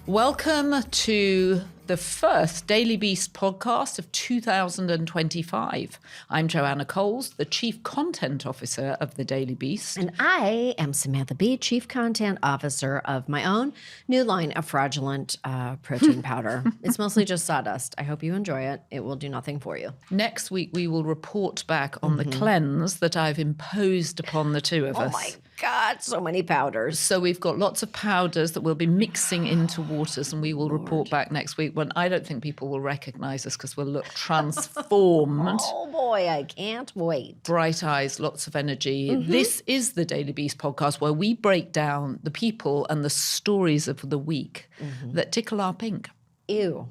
Welcome to the first Daily Beast podcast of 2025. I'm Joanna Coles, the Chief Content Officer of the Daily Beast. And I am Samantha B., Chief Content Officer of my own new line of fraudulent protein powder. It's mostly just sawdust. I hope you enjoy it. It will do nothing for you. Next week, we will report back on the cleanse that I've imposed upon the two of us. Oh my God, so many powders. So we've got lots of powders that we'll be mixing into waters, and we will report back next week when I don't think people will recognize us because we'll look transformed. Oh boy, I can't wait. Bright eyes, lots of energy. This is the Daily Beast podcast where we break down the people and the stories of the week that tickle our pink. Ew.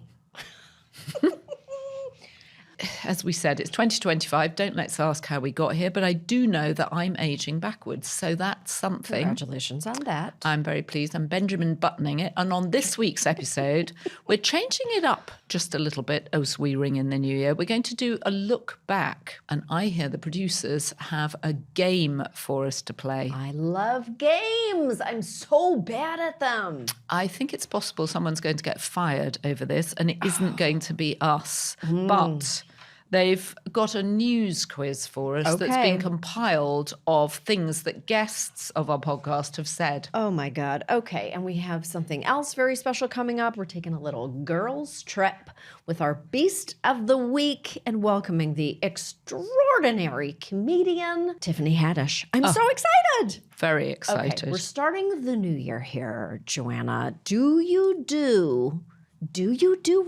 As we said, it's 2025. Don't let's ask how we got here, but I do know that I'm aging backwards, so that's something. Congratulations on that. I'm very pleased. I'm Benjamin buttoning it. And on this week's episode, we're changing it up just a little bit as we ring in the new year. We're going to do a look back. And I hear the producers have a game for us to play. I love games. I'm so bad at them. I think it's possible someone's going to get fired over this, and it isn't going to be us. But they've got a news quiz for us that's been compiled of things that guests of our podcast have said. Oh my God. Okay. And we have something else very special coming up. We're taking a little girls' trip with our Beast of the Week and welcoming the extraordinary comedian Tiffany Haddish. I'm so excited. Very excited. Okay, we're starting the new year here, Joanna. Do you do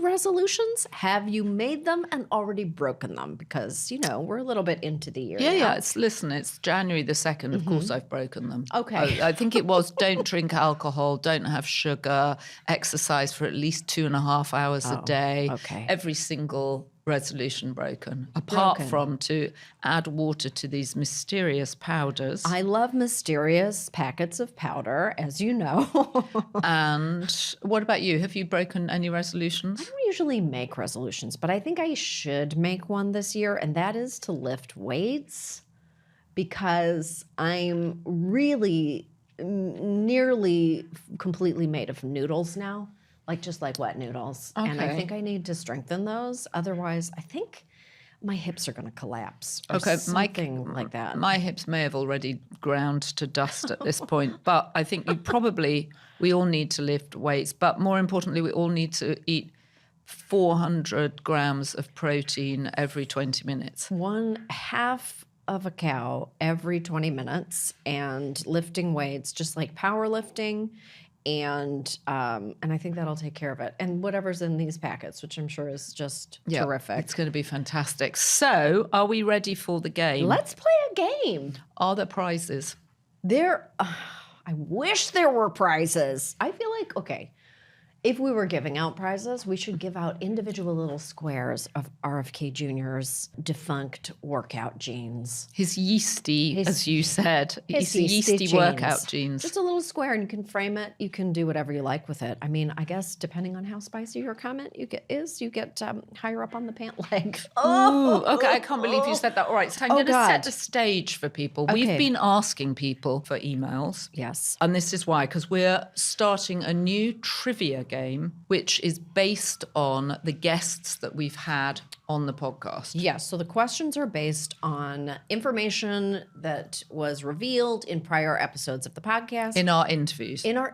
resolutions? Have you made them and already broken them? Because, we're a little bit into the year now. Yeah. It's January the 2nd. Of course, I've broken them. Okay. I think it was don't drink alcohol, don't have sugar, exercise for at least 2.5 hours a day. Okay. Every single resolution broken, apart from to add water to these mysterious powders. I love mysterious packets of powder, as you know. And what about you? Have you broken any resolutions? I don't usually make resolutions, but I think I should make one this year, and that is to lift weights because I'm really nearly completely made of noodles now. Just like wet noodles. Okay. And I think I need to strengthen those. Otherwise, I think my hips are going to collapse or something like that. My hips may have already ground to dust at this point, but I think we all need to lift weights. But more importantly, we all need to eat 400 grams of protein every 20 minutes. 1/2 of a cow every 20 minutes and lifting weights, just like powerlifting. And I think that'll take care of it. And whatever's in these packets, which I'm sure is just terrific. It's going to be fantastic. So are we ready for the game? Let's play a game. Are there prizes? I wish there were prizes. I feel like, if we were giving out prizes, we should give out individual little squares of RFK Jr.'s defunct workout jeans. His yeasty, as you said, his yeasty jeans. Workout jeans. Just a little square, and you can frame it. You can do whatever you like with it. I mean, I guess depending on how spicy your comment you get higher up on the pant leg. Oh, okay. I can't believe you said that. All right, so I'm going to set the stage for people. Okay. We've been asking people for emails. Yes. And this is why, because we're starting a new trivia game, which is based on the guests that we've had on the podcast. Yes, so the questions are based on information that was revealed in prior episodes of the podcast. In our interviews. And we're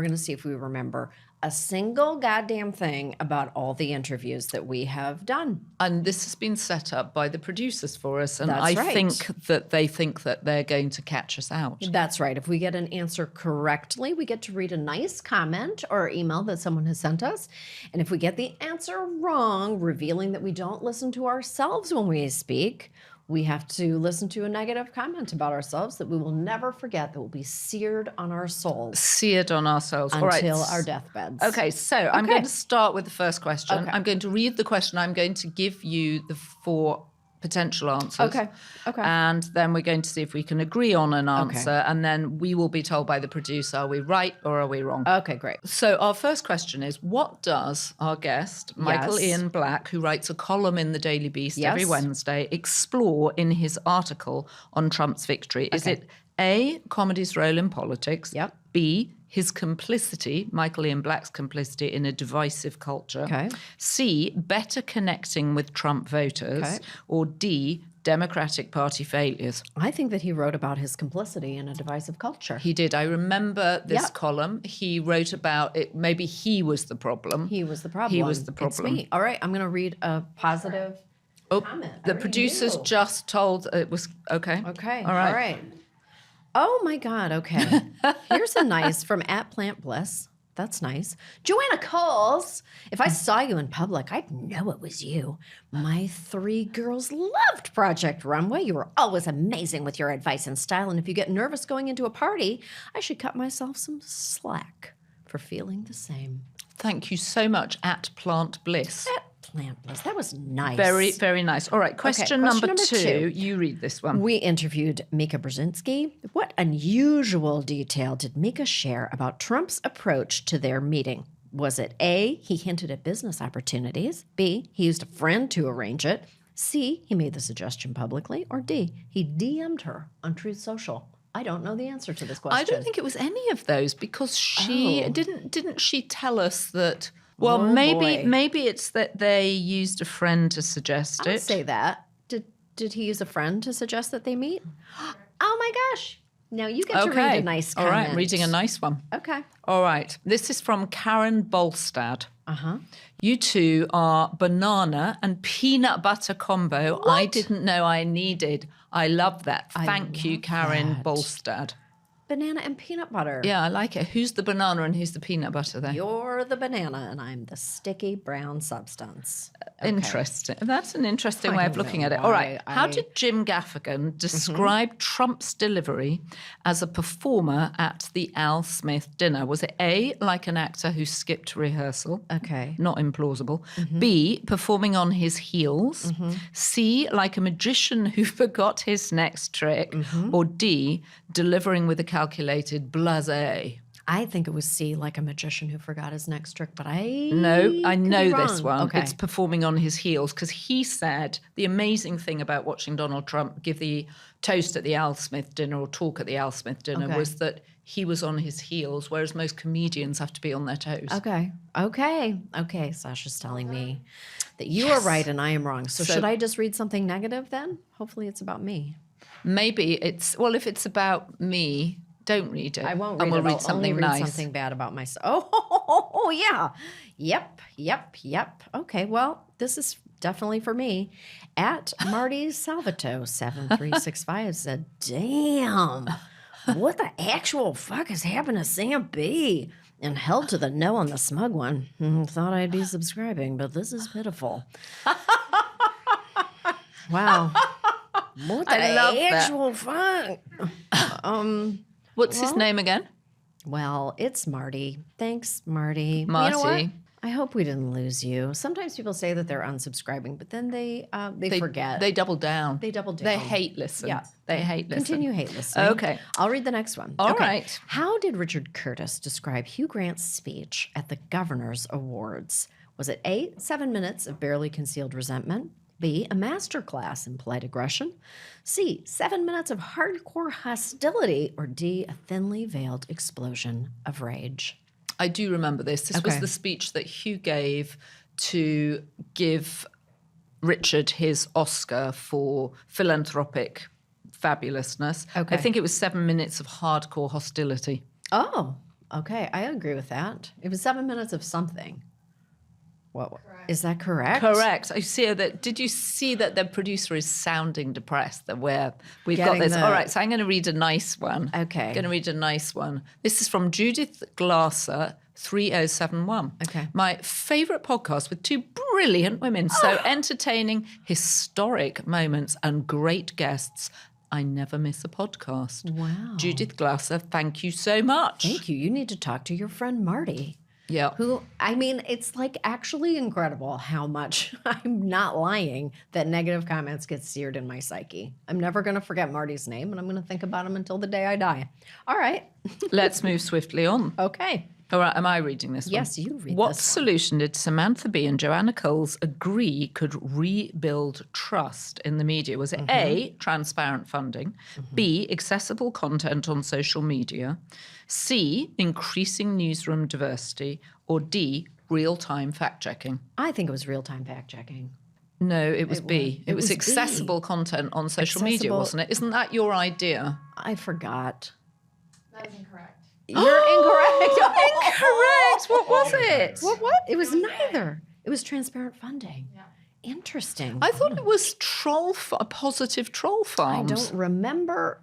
going to see if we remember a single goddamn thing about all the interviews that we have done. And this has been set up by the producers for us, and That's I think that they think that they're going to catch us out. That's right. If we get an answer correctly, we get to read a nice comment or email that someone has sent us. And if we get the answer wrong, revealing that we don't listen to ourselves when we speak, we have to listen to a negative comment about ourselves that we will never forget, that will be seared on our souls. Seared on ourselves. Until our deathbeds. Okay, so I'm going to start with the first question. Okay. I'm going to read the question. I'm going to give you the 4 potential answers. Okay. And then we're going to see if we can agree on an answer. Okay. And then we will be told by the producer, are we right or are we wrong? Okay, great. So our first question is, what does our guest, Michael Ian Black, who writes a column in the Daily Beast every Wednesday, explore in his article on Trump's victory? Is it A, comedy's role in politics. Yep. B, his complicity, Michael Ian Black's complicity in a divisive culture. Okay. C, better connecting with Trump voters. Okay. Or D, Democratic Party failures. I think that he wrote about his complicity in a divisive culture. He did. I remember this Yep. column. He wrote about it. Maybe he was the problem. He was the problem. He was the It's problem. me. All right, I'm going to read a positive comment. I The already producers knew. just told it was okay. Okay. All right. All right. Oh my God. Okay. Here's a nice from @PlantBliss. That's nice. Joanna calls. If I saw you in public, I'd know it was you. My 3 girls loved Project Runway. You were always amazing with your advice and style. And if you get nervous going into a party, I should cut myself some slack for feeling the same. Thank you so much @PlantBliss. @PlantBliss. That was nice. Very, very nice. All right, question number number 2. two. You read this one. We interviewed Mika Brzezinski. What unusual detail did Mika share about Trump's approach to their meeting? Was it A, he hinted at business opportunities, B, he used a friend to arrange it, C, he made the suggestion publicly, or D, he DM'd her on Truth Social? I don't know the answer to this question. I don't think it was any of those because she Oh. didn't she tell us that. Well, Oh, boy. maybe it's that they used a friend to suggest I'll it. say that. Did he use a friend to suggest that they meet? Oh my gosh. Now you get to read a nice All comment. right, reading a nice one. Okay. All right. This is from Karen Bolstad. Uh-huh. You two are banana and peanut butter combo I didn't know I needed. I love that. Thank you, love Karen that. Bolstad. Banana and peanut butter. Yeah, I like it. Who's the banana and who's the peanut butter there? You're the banana and I'm the sticky brown substance. Okay. Interesting. That's an interesting I way of don't looking know at it. All right. why How I- did Jim Gaffigan describe Trump's delivery as a performer at the Al Smith dinner? Was it A, like an actor who skipped rehearsal? Okay. Not implausible. B, performing on his heels. C, like a magician who forgot his next trick. Or D, delivering with a calculated blasé. I think it was C, like a magician who forgot his next trick, but I No, I could know be this wrong. one. Okay. It's performing on his heels because he said the amazing thing about watching Donald Trump give the toast at the Al Smith dinner or talk at the Al Smith dinner Okay. was that he was on his heels, whereas most comedians have to be on their toes. Okay. Sasha's telling me that you are right and I am wrong. So should I just read something negative then? Hopefully it's about me. Maybe it's, well, if it's about me, don't read it. I won't And read we'll it. read I'll something only read nice. something bad about myself. Oh, yeah. Yep. Okay, well, this is definitely for me. @Marty Salvato 7365 said, "Damn, what the actual fuck has happened to Sam B?" And held to the no on the smug one. Thought I'd be subscribing, but this is pitiful. Wow. What the I love that. actual fuck? What's his name again? Well, it's Marty. Thanks, Marty. You know Marty. what? I hope we didn't lose you. Sometimes people say that they're unsubscribing, but then they forget. They double down. They double down. They hate listen. Yeah. They hate listen. Continue hate listening. Okay. I'll read the next one. All Okay. right. How did Richard Curtis describe Hugh Grant's speech at the Governor's Awards? Was it A, 7 minutes of barely concealed resentment? B, a masterclass in polite aggression? C, 7 minutes of hardcore hostility? Or D, a thinly veiled explosion of rage? I do remember this. This was Okay. the speech that Hugh gave to give Richard his Oscar for philanthropic fabulousness. Okay. I think it was 7 minutes of hardcore hostility. Oh, okay. I agree with that. It was 7 minutes of something. What is that correct? Correct. I see that. Did you see that the producer is sounding depressed that we've got Getting this? the- All right, so I'm going to read a nice one. Okay. I'm going to read a nice one. This is from Judith Glasser, 3071. Okay. My favorite podcast with two brilliant women. So entertaining, historic moments, and great guests. I never miss a podcast. Wow. Judith Glasser, thank you so much. Thank you. You need to talk to your friend Marty. Yeah. Who, I mean, it's like actually incredible how much, I'm not lying, that negative comments get seared in my psyche. I'm never going to forget Marty's name and I'm going to think about him until the day I die. All right. Let's move swiftly on. Okay. All right, am I reading this one? Yes, you read What this one. solution did Samantha Bee and Joanna Coles agree could rebuild trust in the media? Was it A, transparent funding, B, accessible content on social media, C, increasing newsroom diversity, or D, real-time fact-checking? I think it was real-time fact-checking. No, it was B. It was B. accessible content on social media, wasn't it? Isn't that your idea? I forgot. That is incorrect. You're incorrect. Incorrect. What was it? What? It was neither. It was transparent funding. Yeah. Interesting. I thought it was positive troll I farms. don't remember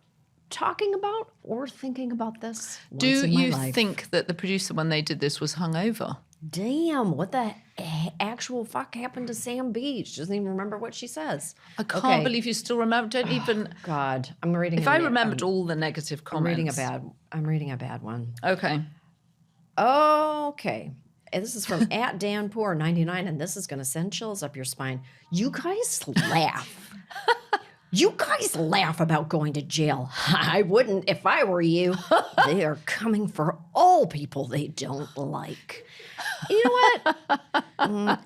talking about or thinking about this once Do in my you life. think that the producer, when they did this, was hungover? Damn, what the actual fuck happened to Sam Beach? Doesn't even remember what she says. I can't believe you still remember. Don't even. God, I'm reading. If I remembered all the negative I'm reading comments. I'm reading a bad one. Okay. Okay. And this is from at danpoor99, and this is going to send chills up your spine. You guys laugh. You guys laugh about going to jail. I wouldn't if I were you. They are coming for all people they don't like. You know what?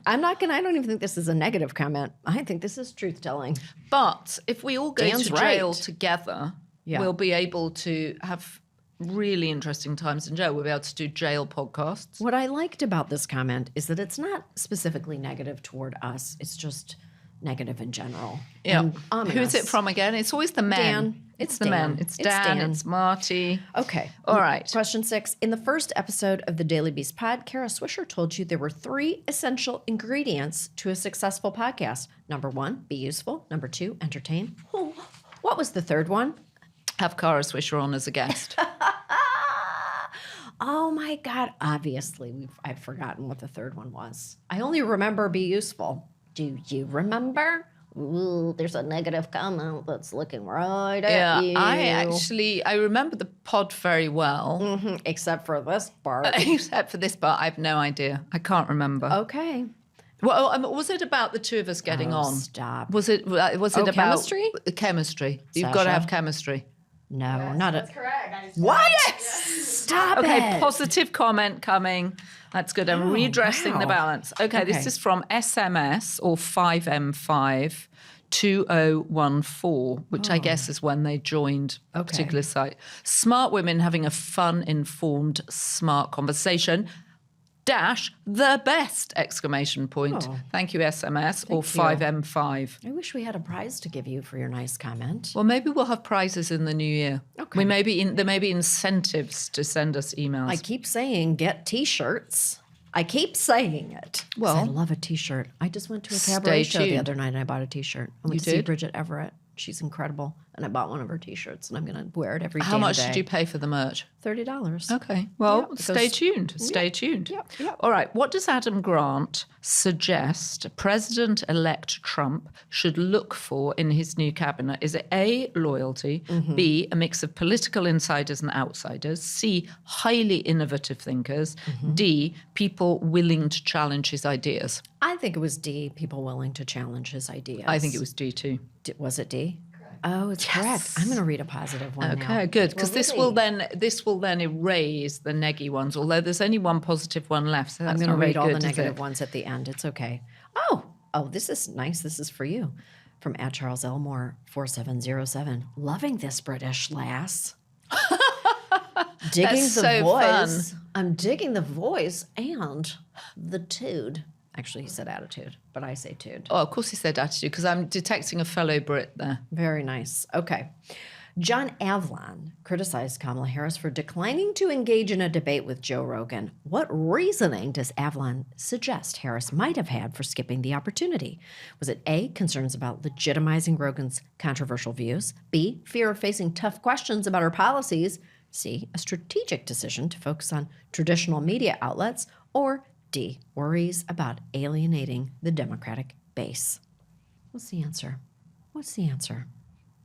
I don't even think this is a negative comment. I think this is truth telling. But if we all go Dan's to jail right. together, Yeah. we'll be able to have really interesting times in jail. We'll be able to do jail podcasts. What I liked about this comment is that it's not specifically negative toward us. It's just negative in general. Yeah. And Who's it ominous. from again? It's always the men. Dan. It's It's the Dan. men. It's It's Dan. Dan. It's Marty. Okay. All right. Question 6. In the first episode of the Daily Beast pod, Kara Swisher told you there were 3 essential ingredients to a successful podcast. Number 1, be useful. Number 2, entertain. Oh, what was the third one? Have Cara Swisher on as a guest. Oh my God. Obviously, I've forgotten what the third one was. I only remember be useful. Do you remember? Ooh, there's a negative comment that's looking right Yeah, at you. I remember the pod very well, Mhm, except for this part. except for this part. I have no idea. I can't remember. Okay. Well, was it about the two of us getting Oh, on? stop. Was it about chemistry? Chemistry. You've got to Sasha? have chemistry. No, not a. That's correct. I just What? Stop Okay, it. positive comment coming. That's good. I'm redressing the wow. balance. Okay, this Okay. is from SMS or 5M5 2014, which I guess is when they joined a Okay. particular site. Smart women having a fun, informed, smart conversation. Dash the best! Exclamation point. Oh. Thank you, SMS or Thank you. 5M5. I wish we had a prize to give you for your nice comment. Well, maybe we'll have prizes in the new year. Okay. There may be incentives to send us emails. I keep saying get T-shirts. I keep saying it. 'Cause I Well, love a T-shirt. I just went to a stay cabaret show the tuned. other night and I bought a T-shirt. I went You to see did? Bridget Everett. She's incredible. And I bought one of her T-shirts and I'm going to wear it every day. How much did you pay for the merch? $30. Okay. Well, Yeah, because- stay tuned. Stay tuned. yep. All right. What does Adam Grant suggest President-elect Trump should look for in his new cabinet? Is it A, loyalty, B, a mix of political insiders and outsiders, C, highly innovative thinkers, D, people willing to challenge his ideas? I think it was D, people willing to challenge his ideas. I think it was D too. Was it D? Oh, it's correct. I'm going to read a positive one now. Okay, good. Because Well, this will then erase the neggy ones. Although there's only one positive one left, so I'm that's going to not very read all good, the is negative it? ones at the end. It's okay. Oh, this is nice. This is for you. From at Charles Elmore 4707. Loving this British lass. Digging That's the so voice. fun. I'm digging the voice and the tude. Actually, he said attitude, but I say tude. Oh, of course he said attitude because I'm detecting a fellow Brit there. Very nice. Okay. John Avlon criticized Kamala Harris for declining to engage in a debate with Joe Rogan. What reasoning does Avlon suggest Harris might have had for skipping the opportunity? Was it A, concerns about legitimizing Rogan's controversial views? B, fear of facing tough questions about her policies? C, a strategic decision to focus on traditional media outlets? Or D, worries about alienating the Democratic base? What's the answer? What's the answer?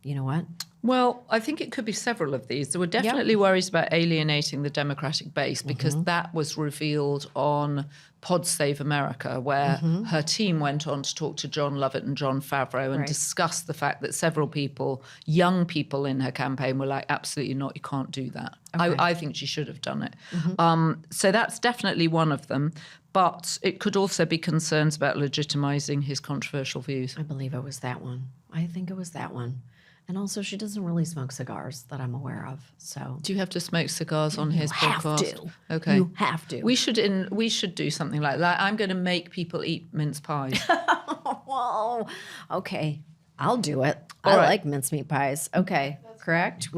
You know what? Well, I think it could be several of these. There were definitely worries about alienating the Democratic base because that was revealed on Pod Save America, where her team went on to talk to John Lovett and John Favreau and discuss the fact that several people, young people in her campaign, were like, absolutely not, you can't do that. Okay. I think she should have done it. So that's definitely one of them. But it could also be concerns about legitimizing his controversial views. I believe it was that one. I think it was that one. And also, she doesn't really smoke cigars that I'm aware of. So, do you have to smoke cigars on his podcast? Have to. Okay, you have to. We should do something like that. I'm going to make people eat mince pies. Whoa. Okay, I'll do it. All I right. like mincemeat pies. Okay, correct.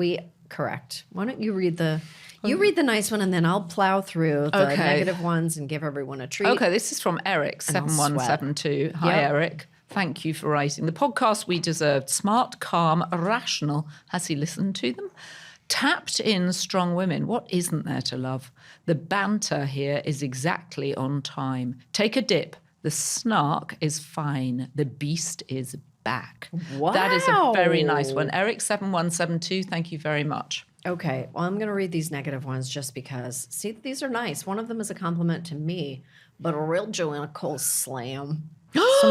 Correct. Why don't you read the nice one, and then I'll plow through the negative ones and give everyone a treat. Okay, this is from Eric 7172. Hi, Eric. Thank you for writing. The podcast we deserved. Smart, calm, rational. Has he listened to them? Tapped in strong women. What isn't there to love? The banter here is exactly on time. Take a dip. The snark is fine. The beast is back. Wow. That is a very nice one. Eric 7172, thank you very much. Okay, well, I'm going to read these negative ones just because. See, these are nice. One of them is a compliment to me, but a real Joanna Cole slam. So I'm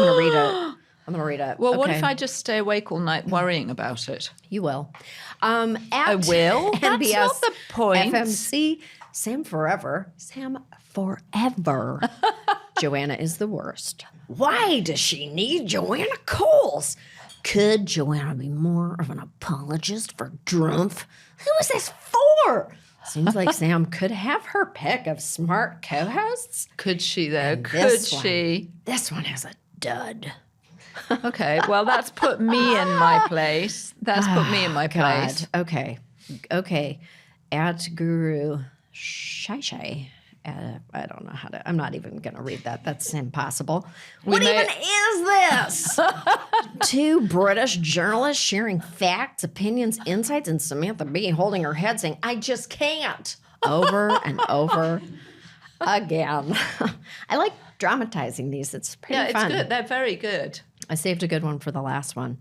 going to read it. Well, what if I just stay awake all night worrying about it? You will. I will? That's not the point. FMC, Sam Forever. Joanna is the worst. Why does she need Joanna Coles? Could Joanna be more of an apologist for Drumpf? Who is this for? Seems like Sam could have her pick of smart co-hosts. Could she, though? Could she? This one has a dud. Okay, well, that's put me in my place. Place. Okay. At Guru Shai. I don't know how to. I'm not even going to read that. That's impossible. What even is this? Two British journalists sharing facts, opinions, insights, and Samantha Bee holding her head saying, I just can't. Over and over again. I like dramatizing these. It's pretty fun. It's good. They're very good. I saved a good one for the last one.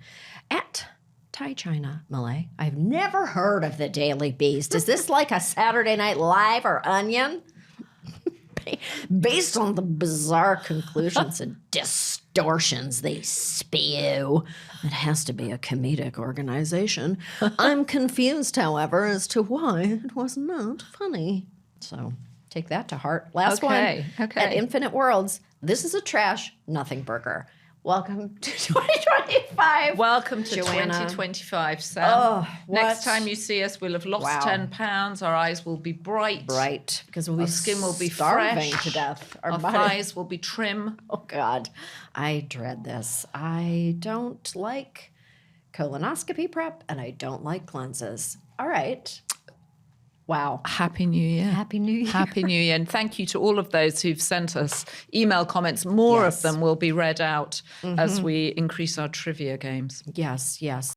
At Thai China Malay. I've never heard of the Daily Beast. Is this like a Saturday Night Live or Onion? Based on the bizarre conclusions and distortions they spew, it has to be a comedic organization. I'm confused, however, as to why it was not funny. So take that to heart. Last one. At Infinite Worlds. This is a trash nothing burger. Welcome to 2025. Welcome to Joanna. 2025, Sam. Oh, next time you see us, we'll have lost 10 pounds. Our eyes will be bright. Bright. Because our skin will be starving fresh to death. Our thighs will be trim. Oh, God. I dread this. I don't like colonoscopy prep, and I don't like cleanses. All right. Wow. Happy New Year. Happy New Year. Happy New Year. And thank you to all of those who've sent us email comments. More of them will be read out as we increase our trivia games. Yes.